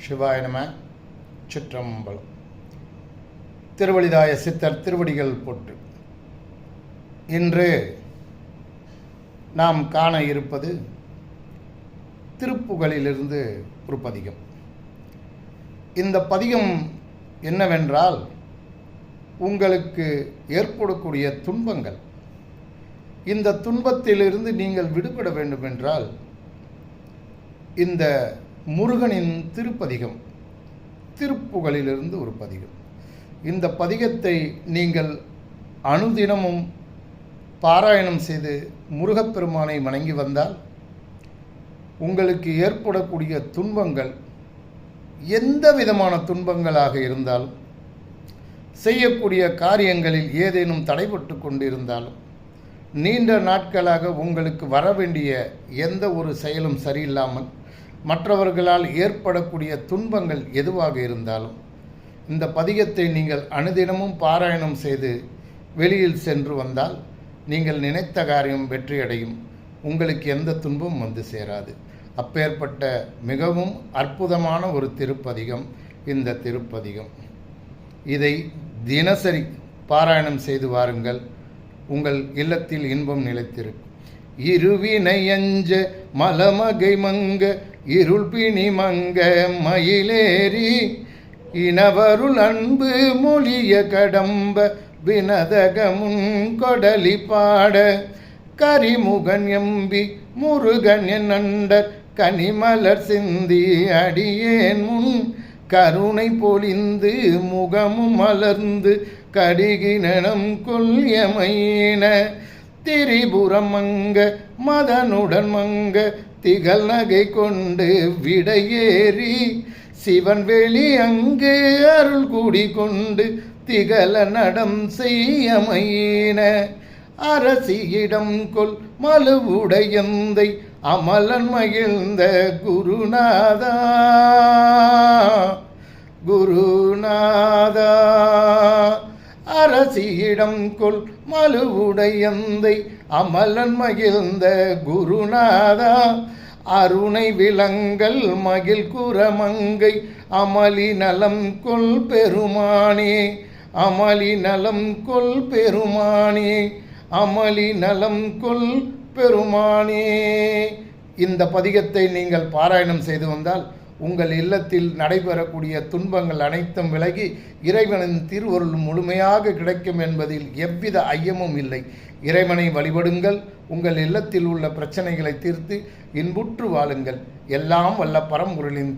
சிவாய நம. சிற்றம்பலம். திருவழிதாய சித்தர் திருவடிகள் போற்று. இன்று நாம் காண இருப்பது திருப்புகழிலிருந்து ஒரு பதிகம். இந்த பதிகம் என்னவென்றால், உங்களுக்கு ஏற்படக்கூடிய துன்பங்கள், இந்த துன்பத்திலிருந்து நீங்கள் விடுபட வேண்டுமென்றால் இந்த முருகனின் திருப்பதிகம், திருப்புகழிலிருந்து ஒரு பதிகம். இந்த பதிகத்தை நீங்கள் அனுதினமும் பாராயணம் செய்து முருகப்பெருமானை வணங்கி வந்தால் உங்களுக்கு ஏற்படக்கூடிய துன்பங்கள், எந்த விதமான துன்பங்களாக இருந்தாலும், செய்யக்கூடிய காரியங்களில் ஏதேனும் தடைபட்டு கொண்டிருந்தாலும், நீண்ட நாட்களாக உங்களுக்கு வர வேண்டிய எந்த ஒரு செயலும் சரியில்லாமல் மற்றவர்களால் ஏற்படக்கூடிய துன்பங்கள் எதுவாக இருந்தாலும், இந்த பதிகத்தை நீங்கள் அனுதினமும் பாராயணம் செய்து வெளியில் சென்று வந்தால் நீங்கள் நினைத்த காரியம் வெற்றியடையும். உங்களுக்கு எந்த துன்பமும் வந்து சேராது. அப்பேற்பட்ட மிகவும் அற்புதமான ஒரு திருப்பதிகம் இந்த திருப்பதிகம். இதை தினசரி பாராயணம் செய்து வாருங்கள். உங்கள் இல்லத்தில் இன்பம் நிலைத்திருக்கும். இருவினையஞ்ச மலமகை மங்க இருள் பிணி மங்க மயிலேறி இனவருள் அன்பு மொழிய கடம்ப வினதகமுன் கொடலி பாட கரிமுகன் எம்பி முருகன் என் அண்டர் கனிமலர் சிந்தி அடியேன் முன் கருணை பொழிந்து முகமும் மலர்ந்து கடிகினம் கொல்யமையின திரிபுரம் மங்க மதனுடன் மங்க திகழ் நகை கொண்டு விடையேறி சிவன் வெளி அங்கு அருள் கூடி கொண்டு திகழ நடம் செய்யமையின அரசியிடம் கொல் மலுவுடையந்தை அமலன் மகிழ்ந்த குருநாதா குருநாதா அரசியிடம் கொல் மலுவுடையந்தை அமலன் மகிழ்ந்த குருநாதா அருணை விலங்கல் மகிழ் குரமங்கை அமளி நலம் கொல் பெருமானே அமளி நலம் கொல் பெருமானே அமளி நலம் கொல் பெருமானே. இந்த பதிகத்தை நீங்கள் பாராயணம் செய்து வந்தால் உங்கள் இல்லத்தில் நடைபெறக்கூடிய துன்பங்கள் அனைத்தும் விலகி இறைவனின் திருவருள் முழுமையாக கிடைக்கும் என்பதில் எவ்வித ஐயமும் இல்லை. இறைவனை வழிபடுங்கள். உங்கள் இல்லத்தில் உள்ள பிரச்சனைகளை தீர்த்து இன்புற்று வாழுங்கள். எல்லாம் வல்ல பரம்பொருளின்